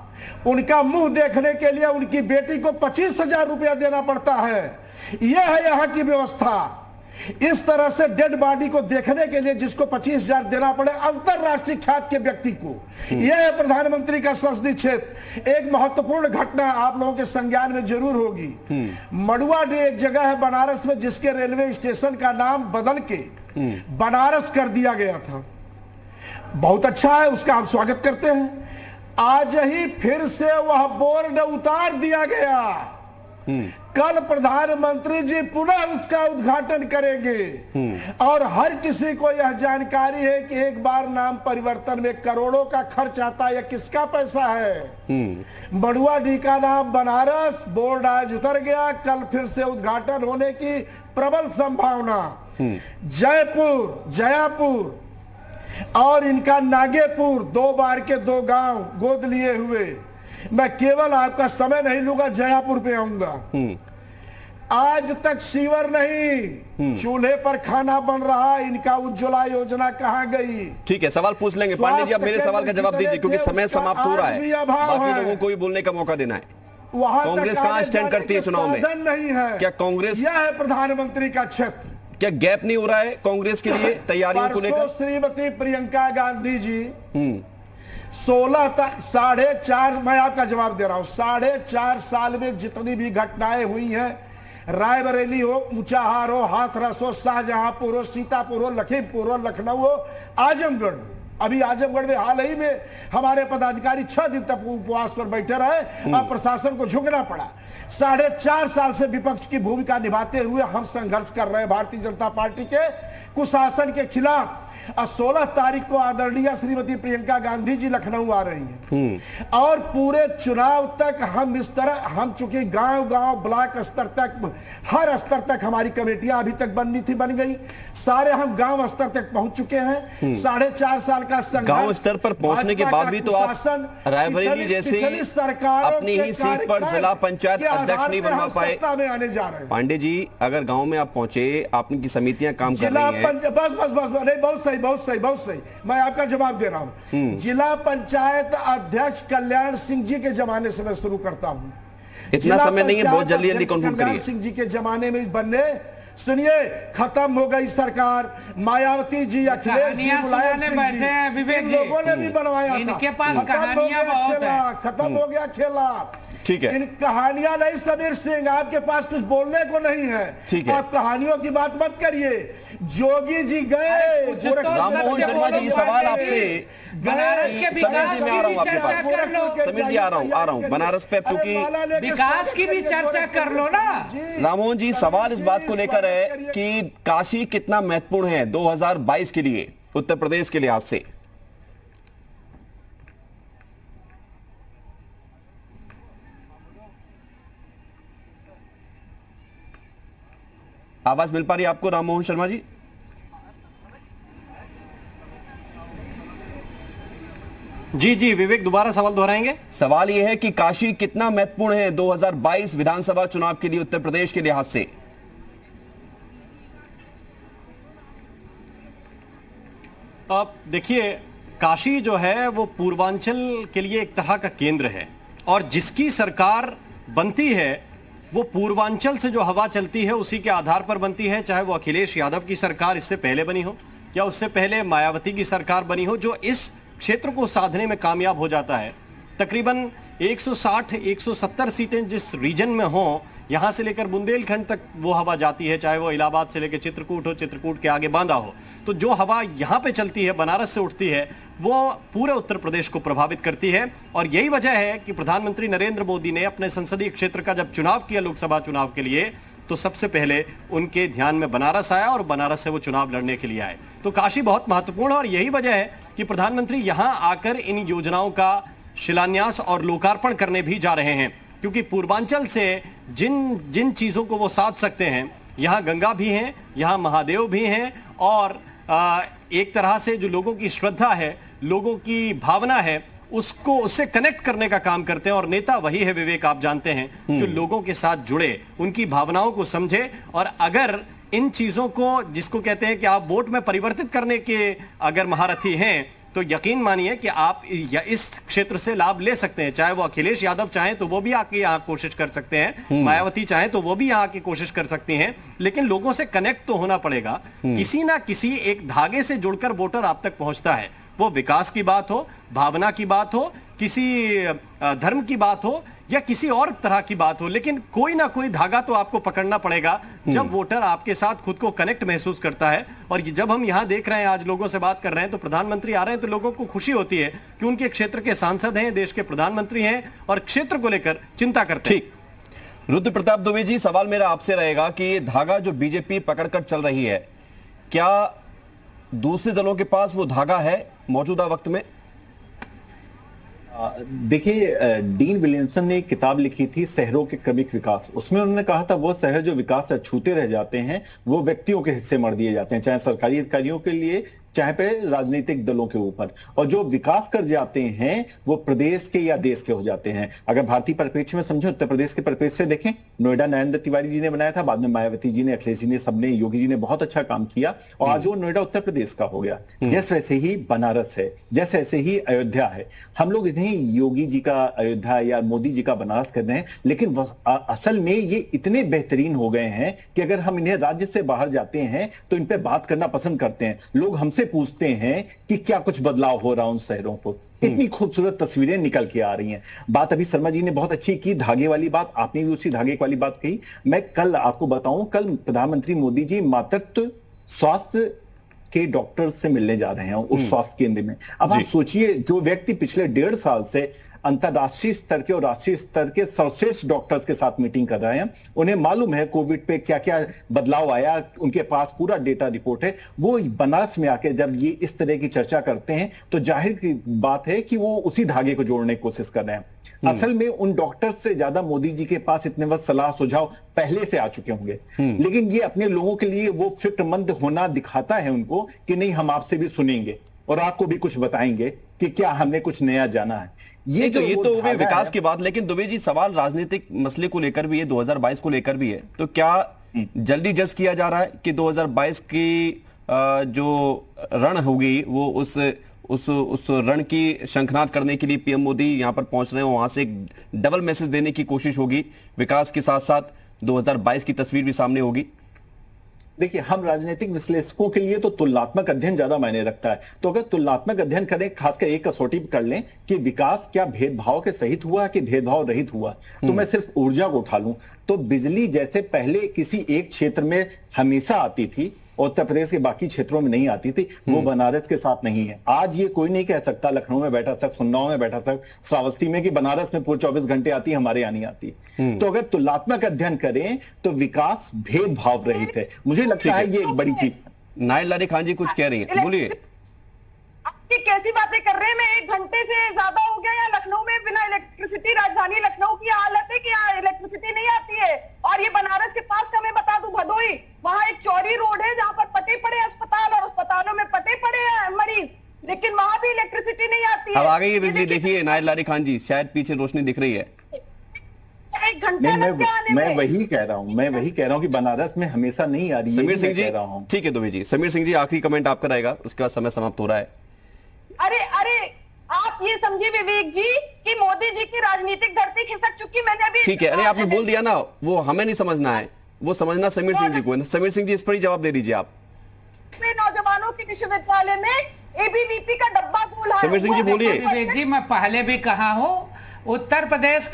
उनका मुंह देखने के लिए उनकी बेटी को 25,000 रुपया देना पड़ता है। यह है यहाँ की व्यवस्था। इस तरह से डेड बॉडी को देखने के लिए जिसको 25,000 देना पड़े अंतरराष्ट्रीय ख्याति के व्यक्ति को, यह है प्रधानमंत्री का संसदीय क्षेत्र। एक महत्वपूर्ण घटना आप लोगों के संज्ञान में जरूर होगी। मड़ुआडीह एक जगह है बनारस में जिसके रेलवे स्टेशन का नाम बदल के बनारस कर दिया गया था। बहुत अच्छा है, उसका हम स्वागत करते हैं। आज ही फिर से वह बोर्ड उतार दिया गया। कल प्रधानमंत्री जी पुनः उसका उद्घाटन करेंगे, और हर किसी को यह जानकारी है कि एक बार नाम परिवर्तन में करोड़ों का खर्च आता है। यह किसका पैसा है? मड़ुआडीह का नाम बनारस, बोर्ड आज उतर गया, कल फिर से उद्घाटन होने की प्रबल संभावना। जयपुर, जयापुर और इनका नागेपुर, 2 बार के 2 गांव गोद लिए हुए। मैं केवल आपका समय नहीं लूंगा, जयापुर पे आऊंगा। आज तक सीवर नहीं, चूल्हे पर खाना बन रहा। इनका उज्ज्वला योजना कहां गई? ठीक है, सवाल पूछ लेंगे। पांडे जी, अब मेरे सवाल का जवाब दीजिए क्योंकि समय समाप्त हो रहा है, बाकी लोगों को भी बोलने का मौका देना है। कांग्रेस कहां स्टैंड करती है चुनाव में? नहीं है क्या कांग्रेस? यह है प्रधानमंत्री का क्षेत्र। क्या गैप नहीं हो रहा है कांग्रेस के लिए तैयारियों को लेकर? श्रीमती प्रियंका गांधी जी 4.5, मैं आपका जवाब दे रहा हूं, 4.5 साल में जितनी भी घटनाएं हुई हैं, रायबरेली हो, ऊंचाहार हो, हाथरस हो, शाहजहांपुर हो, सीतापुर हो, लखीमपुर हो, लखनऊ हो, आजमगढ़, अभी आजमगढ़ में हाल ही में हमारे पदाधिकारी 6 दिन तक उपवास पर बैठे रहे और प्रशासन को झुकना पड़ा। 4.5 साल से विपक्ष की भूमिका निभाते हुए हम संघर्ष कर रहे हैं भारतीय जनता पार्टी के कुशासन के खिलाफ। 16 तारीख को आदरणीय श्रीमती प्रियंका गांधी जी लखनऊ आ रही हैं, और पूरे चुनाव तक हम इस तरह, हम चूंकि गांव-गांव, ब्लॉक स्तर तक, हर स्तर तक हमारी कमेटियां अभी तक बननी थी, बन गई, सारे हम गांव स्तर तक पहुंच चुके हैं। 4.5 साल का संघर्ष, गांव स्तर पर पहुंचने के बाद भी तो आप रायबरेली जैसी सरकार अपनी ही सीट पर जिला पंचायत अध्यक्ष नहीं बनवा पाए। में आने जा रहे हैं पांडे जी, अगर गाँव में आप पहुंचे, आपकी समितियां काम कर रही हैं, बस नहीं, बहुत सही, मैं आपका जवाब दे रहा हूं। जिला पंचायत अध्यक्ष कल्याण सिंह जी के जमाने से मैं शुरू करता हूं। इतना समय नहीं है, बहुत जल्दी कंक्लूड करिए। कल्याण सिंह जी के जमाने में बनने सुनिए, खत्म हो गई सरकार। मायावती जी, अखिलेश जी, मुलायम सिंह जी, इन लोगों ने भी बनवाया था। इनके पास कहानियां बहुत है। खत्म हो गया खेला। ठीक है, इन कहानियां नहीं समीर सिंह, आपके पास कुछ बोलने को नहीं है। ठीक है, आप कहानियों की बात मत करिए। जोगी जी गए, राममोहन शर्मा जी, सवाल आपसे बनारस के विकास की भी चर्चा कर लो। समीर जी, आ रहा हूं बनारस पे, चूंकि विकास की भी चर्चा कर लो ना। राममोहन जी, सवाल इस बात को लेकर है कि काशी कितना महत्वपूर्ण है 2022 के लिए, उत्तर प्रदेश के लिहाज से। आवाज मिल पा रही है आपको राममोहन शर्मा जी? जी जी विवेक, दोबारा सवाल दोहराएंगे? सवाल यह है कि काशी कितना महत्वपूर्ण है 2022 विधानसभा चुनाव के लिए उत्तर प्रदेश के लिहाज से। अब देखिए, काशी जो है वो पूर्वांचल के लिए एक तरह का केंद्र है, और जिसकी सरकार बनती है वो पूर्वांचल से जो हवा चलती है उसी के आधार पर बनती है। चाहे वो अखिलेश यादव की सरकार इससे पहले बनी हो या उससे पहले मायावती की सरकार बनी हो, जो इस क्षेत्र को साधने में कामयाब हो जाता है। तकरीबन 160-170 सीटें जिस रीजन में हो, यहां से लेकर बुंदेलखंड तक वो हवा जाती है, चाहे वो इलाहाबाद से लेकर चित्रकूट हो, चित्रकूट के आगे बांदा हो। तो जो हवा यहां पे चलती है, बनारस से उठती है, वो पूरे उत्तर प्रदेश को प्रभावित करती है। और यही वजह है कि प्रधानमंत्री नरेंद्र मोदी ने अपने संसदीय क्षेत्र का जब चुनाव किया लोकसभा चुनाव के लिए, तो सबसे पहले उनके ध्यान में बनारस आया और बनारस से वो चुनाव लड़ने के लिए आए। तो काशी बहुत महत्वपूर्ण है, और यही वजह है कि प्रधानमंत्री यहां आकर इन योजनाओं का शिलान्यास और लोकार्पण करने भी जा रहे हैं। क्योंकि पूर्वांचल से जिन जिन चीजों को वो साध सकते हैं, यहां गंगा भी है, यहां महादेव भी हैं, और एक तरह से जो लोगों की श्रद्धा है, लोगों की भावना है, उसको उससे कनेक्ट करने का काम करते हैं। और नेता वही है विवेक, आप जानते हैं, जो लोगों के साथ जुड़े, उनकी भावनाओं को समझे। और अगर इन चीजों को, जिसको कहते हैं कि आप वोट में परिवर्तित करने के अगर महारथी हैं, तो यकीन मानिए कि आप इस क्षेत्र से लाभ ले सकते हैं। चाहे वो अखिलेश यादव चाहें तो वो भी आके यहाँ कोशिश कर सकते हैं, मायावती चाहें तो वो भी यहाँ की कोशिश कर सकती हैं, लेकिन लोगों से कनेक्ट तो होना पड़ेगा। किसी ना किसी एक धागे से जुड़कर वोटर आप तक पहुंचता है। वो विकास की बात हो, भावना की बात हो, किसी धर्म की बात हो, या किसी और तरह की बात हो, लेकिन कोई ना कोई धागा तो आपको पकड़ना पड़ेगा जब वोटर आपके साथ खुद को कनेक्ट महसूस करता है। और जब हम यहां देख रहे हैं, आज लोगों से बात कर रहे हैं, तो प्रधानमंत्री आ रहे हैं, तो लोगों को खुशी होती है कि उनके क्षेत्र के सांसद हैं, देश के प्रधानमंत्री हैं, और क्षेत्र को लेकर चिंता करते हैं। ठीक, रुद्र प्रताप दुबे जी, सवाल मेरा आपसे रहेगा कि ये धागा जो बीजेपी पकड़कर चल रही है, क्या दूसरे दलों के पास वो धागा है मौजूदा वक्त में? देखिए, डीन विलियमसन ने एक किताब लिखी थी, शहरों के क्रमिक विकास। उसमें उन्होंने कहा था वो शहर जो विकास से अछूते रह जाते हैं, वो व्यक्तियों के हिस्से मर दिए जाते हैं, चाहे सरकारी अधिकारियों के लिए, चाहे पे राजनीतिक दलों के ऊपर। और जो विकास कर जाते हैं वो प्रदेश के या देश के हो जाते हैं। अगर भारतीय परिप्रेक्ष्य में समझे, उत्तर प्रदेश के परिप्रेक्ष्य से देखें, नोएडा नरेंद्र तिवारी जी ने बनाया था, बाद में मायावती जी ने, अखिलेश जी ने, सबने, योगी जी ने बहुत अच्छा काम किया, और आज वो नोएडा उत्तर प्रदेश का हो गया। जैसे वैसे ही बनारस है, जैसे ऐसे ही अयोध्या है। हम लोग इन्हें योगी जी का अयोध्या या मोदी जी का बनारस कर रहे हैं, लेकिन असल में ये इतने बेहतरीन हो गए हैं कि अगर हम इन्हें राज्य से बाहर जाते हैं तो इन पे बात करना पसंद करते हैं। लोग हमसे पूछते हैं कि क्या कुछ बदलाव हो रहा उन शहरों को। इतनी खूबसूरत तस्वीरें निकल के आ रही हैं। बात अभी शर्मा जी ने बहुत अच्छी की, धागे वाली बात, आपने भी उसी धागे वाली बात कही। मैं कल आपको बताऊं, कल प्रधानमंत्री मोदी जी मातृत्व स्वास्थ्य के डॉक्टर से मिलने जा रहे हैं उस स्वास्थ्य केंद्र में। अब आप सोचिए, जो व्यक्ति पिछले 1.5 साल से अंतरराष्ट्रीय स्तर के और राष्ट्रीय स्तर के सर्वश्रेष्ठ डॉक्टर्स के साथ मीटिंग कर रहे हैं, उन्हें मालूम है कोविड पे क्या क्या बदलाव आया, उनके पास पूरा डेटा रिपोर्ट है। वो बनारस में आके जब ये इस तरह की चर्चा करते हैं तो जाहिर सी बात है कि वो उसी धागे को जोड़ने की कोशिश कर रहे हैं। असल में उन डॉक्टर से ज्यादा मोदी जी के पास इतने वक्त सलाह सुझाव पहले से आ चुके होंगे, लेकिन ये अपने लोगों के लिए वो फिक्रमंद होना दिखाता है उनको कि नहीं, हम आपसे भी सुनेंगे और आपको भी कुछ बताएंगे कि क्या हमने कुछ नया जाना है। ये तो हुए विकास की बात, लेकिन दुबे जी, सवाल राजनीतिक मसले को लेकर भी है, 2022 को लेकर भी है। तो क्या जल्दी जज किया जा रहा है कि 2022 की जो रण होगी वो उस रण की शंखनाद करने के लिए पीएम मोदी यहां पर पहुंच रहे हैं, वहां से एक डबल मैसेज देने की कोशिश होगी, विकास के साथ साथ 2022 की तस्वीर भी सामने होगी? देखिए, हम राजनीतिक विश्लेषकों के लिए तो तुलनात्मक अध्ययन ज्यादा मायने रखता है। तो अगर तुलनात्मक अध्ययन करें, खासकर एक कसौटी कर लें कि विकास क्या भेदभाव के सहित हुआ कि भेदभाव रहित हुआ, तो मैं सिर्फ ऊर्जा को उठा लूं तो बिजली जैसे पहले किसी एक क्षेत्र में हमेशा आती थी, उत्तर प्रदेश के बाकी क्षेत्रों में नहीं आती थी, वो बनारस के साथ नहीं है। आज ये कोई नहीं कह सकता, लखनऊ में बैठा शख्स, उन्नाव में बैठा शख्स, श्रावस्ती में, कि बनारस में पूरे 24 घंटे आती है, हमारे यहाँ नहीं आती। तो अगर तुलनात्मक अध्ययन करें तो विकास भेदभाव रहित है। मुझे लगता है ये एक बड़ी चीज। नायल लारी खान जी कुछ कह रही है, बोलिए। आपकी कैसी बातें कर रहे हैं? मैं 1 घंटे से ज्यादा हो गया यहाँ लखनऊ में बिना इलेक्ट्रिसिटी। राजधानी लखनऊ की हालत है कि यहाँ इलेक्ट्रिसिटी नहीं आती है। और ये बनारस के पास का मैं बता दूं, भदोही, वहां एक चौरी रोड है जहां पर पटे पड़े अस्पताल और अस्पतालों में पटे पड़े हैं मरीज, लेकिन वहां भी इलेक्ट्रिसिटी नहीं आती है। अब आ गई है बिजली, देखिए नायल लारी खान जी, शायद पीछे रोशनी दिख रही है। 1 घंटे मैं वही कह रहा हूँ कि बनारस में हमेशा नहीं आ रही है। समीर सिंह जी, ठीक है दुबे जी, समीर सिंह जी आखिरी कमेंट आपका रहेगा, उसके बाद समय समाप्त हो रहा है। अरे आप ये समझिए विवेक जी कि मोदी जी की राजनीतिक धरती खिसक चुकी। मैंने अभी, ठीक है, अरे आपने बोल दिया ना, वो हमें नहीं समझना है, वो समझना समीर सिंह जी को है। समीर सिंह जी इस पर ही जवाब दे दीजिए आप। नौजवानों के विश्वविद्यालय में एबीवीपी का डब्बा खोला है। समीर सिंह जी बोलिए। विवेक जी, मैं पहले भी कहा हूं, उत्तर प्रदेश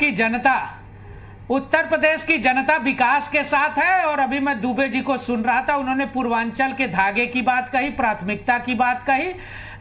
की जनता विकास के साथ है। और अभी मैं दुबे जी को सुन रहा था, उन्होंने पूर्वांचल के धागे की बात कही, प्राथमिकता की बात कही।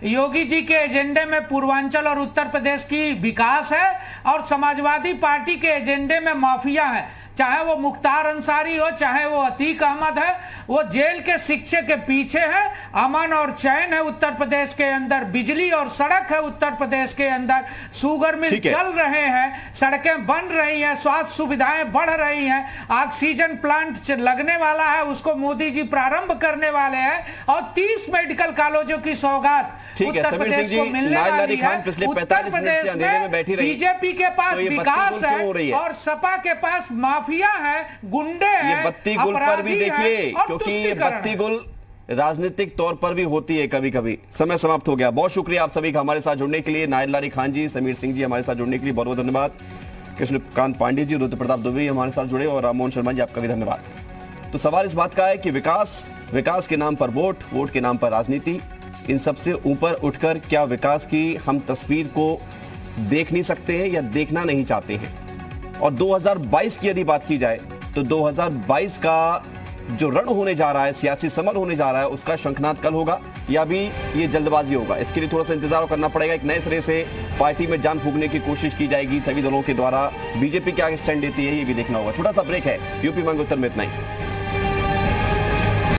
योगी जी के एजेंडे में पूर्वांचल और उत्तर प्रदेश की विकास है, और समाजवादी पार्टी के एजेंडे में माफिया है। चाहे वो मुख्तार अंसारी हो, चाहे वो अतीक अहमद है, वो जेल के शिक्षे के पीछे है। अमन और चैन है उत्तर प्रदेश के अंदर, बिजली और सड़क है उत्तर प्रदेश के अंदर, शुगर मिल चल रहे हैं, सड़कें बन रही हैं, स्वास्थ्य सुविधाएं बढ़ रही हैं, ऑक्सीजन प्लांट लगने वाला है, उसको मोदी जी प्रारंभ करने वाले हैं, और 30 मेडिकल कॉलेजों की सौगात उत्तर प्रदेश को मिलने वाली है। उत्तर प्रदेश में बीजेपी के पास विकास है और सपा के पास माफिया है, गुंडे हैं, ये बत्ती गुल पर भी देखिए, क्योंकि ये बत्ती गुल राजनीतिक तौर पर भी होती है कभी कभी। समय समाप्त हो गया। बहुत शुक्रिया आप सभी का हमारे साथ जुड़ने के लिए। नायल लारी खान जी, समीर सिंह जी हमारे साथ जुड़ने के लिए बहुत बहुत धन्यवाद। कृष्णकांत पांडे जी, रुद्र प्रताप दुबे हमारे साथ जुड़े, और राममोहन शर्मा जी आपका भी धन्यवाद। तो सवाल इस बात का है कि विकास के नाम पर वोट के नाम पर राजनीति, इन सबसे ऊपर उठकर क्या विकास की हम तस्वीर को देख नहीं सकते हैं या देखना नहीं चाहते हैं? और 2022 की यदि बात की जाए तो 2022 का जो रण होने जा रहा है, सियासी समर होने जा रहा है, उसका शंखनाद कल होगा या भी ये जल्दबाजी होगा? इसके लिए थोड़ा सा इंतजार करना पड़ेगा। एक नए सिरे से पार्टी में जान फूंकने की कोशिश की जाएगी सभी दलों के द्वारा। बीजेपी क्या स्टैंड लेती है ये भी देखना होगा। छोटा सा ब्रेक है, यूपी मांगे उत्तर में इतना ही।